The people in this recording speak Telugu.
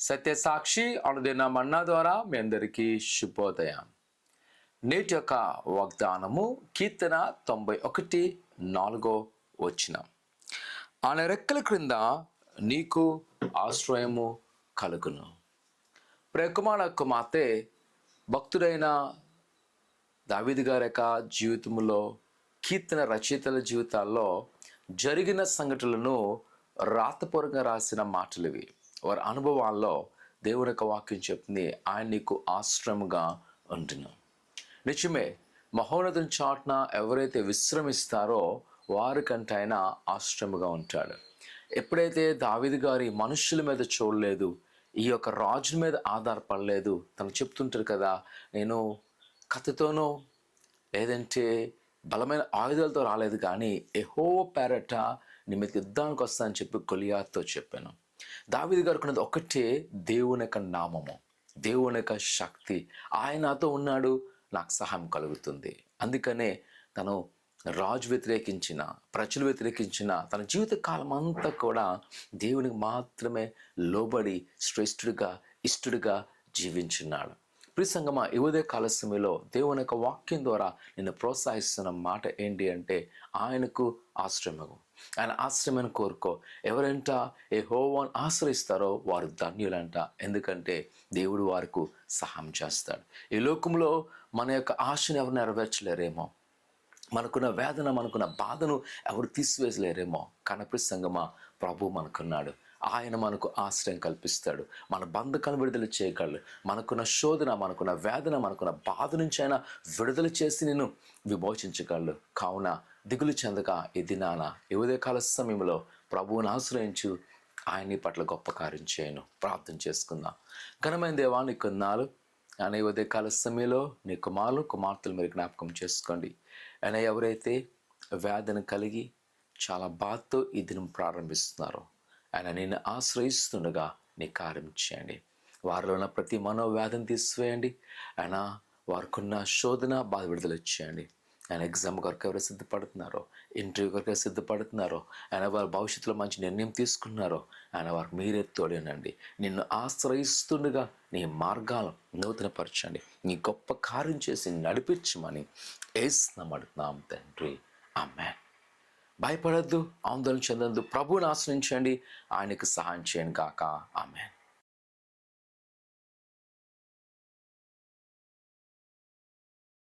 సత్యసాక్షి అనుదిన మన్నా ద్వారా మీ అందరికీ శుభోదయం. నేటి యొక్క వాగ్దానము కీర్తన 91:4. ఆయన రెక్కల క్రింద నీకు ఆశ్రయము కలుగును. ప్రియకుమార కుమార్తె భక్తుడైన దావీదు గారి యొక్క జీవితంలో, కీర్తన రచయితల జీవితాల్లో జరిగిన సంఘటనలను రాతపూర్వకంగా రాసిన మాటలు ఇవి. వారి అనుభవాల్లో దేవుని యొక్క వాక్యం చెప్తుంది, ఆయన నీకు ఆశ్రయముగా ఉండును. నిజమే, మహోన్నతుని చాటున ఎవరైతే విశ్రమిస్తారో వారికంటే ఆయన ఆశ్రయముగా ఉంటాడు. ఎప్పుడైతే దావీదు గారి మనుషుల మీద చూడలేదు, ఈ యొక్క రాజు మీద ఆధారపడలేదు, తను చెప్తుంటారు కదా, నేను కత్తితోనో లేదంటే బలమైన ఆయుధాలతో రాలేదు, కానీ యెహోవా పేరట నీ మీద యుద్ధానికి వస్తా అని చెప్పి గొలియాతుతో చెప్పాను. దావీదు గారికి ఉన్నది ఒకటే, దేవుని యొక్క నామము, దేవుని యొక్క శక్తి. ఆయన నాతో ఉన్నాడు, నాకు సహాయం కలుగుతుంది. అందుకనే తను రాజు వ్యతిరేకించిన, ప్రజలు వ్యతిరేకించిన తన జీవిత కాలం అంతా కూడా దేవునికి మాత్రమే లోబడి శ్రేష్ఠుడిగా, ఇష్టడుగా జీవించున్నాడు. ప్రియ సంగమా, ఈ ఉదయ కాల సమయంలో దేవుని యొక్క వాక్యం ద్వారా నిన్ను ప్రోత్సహిస్తున్న మాట ఏంటి అంటే, ఆయనకు ఆశ్రయము, ఆయన ఆశ్రయాన్ని కోరుకో. ఎవరంట యెహోవాను ఆశ్రయిస్తారో వారు ధన్యులంట. ఎందుకంటే దేవుడు వారికి సహాయం చేస్తాడు. ఈ లోకంలో మన యొక్క ఆశను ఎవరు నెరవేర్చలేరేమో, మనకున్న వేదన, మనకున్న బాధను ఎవరు తీసివేసలేరేమో, కానీ సంగమా ప్రభు మనకున్నాడు. ఆయన మనకు ఆశ్రయం కల్పిస్తాడు, మన బంధకాలను విడుదల చేయగలడు. మనకున్న శోధన, మనకున్న వేదన, మనకున్న బాధ నుంచి ఆయన విడుదల చేసి నిన్ను విమోచించగలడు. కావున దిగులు చెందక ఈ దినాన ఈ ఉదయకాల సమయంలో ప్రభువుని ఆశ్రయించు, ఆయన్ని పట్ల గొప్ప కార్యం చేయను. ప్రార్థన చేసుకుందాం. ఘనమైన దేవా, నీ కొన్నాళ్ళు ఆయన ఈ ఉదయకాల సమయంలో నీ కుమారులు, కుమార్తెలు మీరు జ్ఞాపకం చేసుకోండి. ఆయన ఎవరైతే వేదన కలిగి చాలా బాధతో ఈ దినం ప్రారంభిస్తున్నారో, ఆయన నిన్ను ఆశ్రయిస్తుండగా నీ కార్యం చేయండి. వారిలో ఉన్న ప్రతి మనోవ్యాధిని తీసివేయండి. ఆయన వారికున్న శోధన, బాధ విడుదల చేయండి. ఆయన ఎగ్జామ్ కొరకు ఎవరు సిద్ధపడుతున్నారో, ఇంటర్వ్యూ కొరకు సిద్ధపడుతున్నారో, ఆయన వారి భవిష్యత్తులో మంచి నిర్ణయం తీసుకున్నారో, ఆయన వారికి మీరే తోడేనండి. నిన్ను ఆశ్రయిస్తుండగా నీ మార్గాలను నూతనపరచండి. నీ గొప్ప కార్యం చేసి నడిపించమని యేసునామమున అడుగుతున్నాం తండ్రి, ఆమేన్. భయపడద్దు, ఆందోళన చెందద్దు, ప్రభువుని ఆశ్రయించండి, ఆయనకు సహాయం చేయండి గాక. ఆమేన్.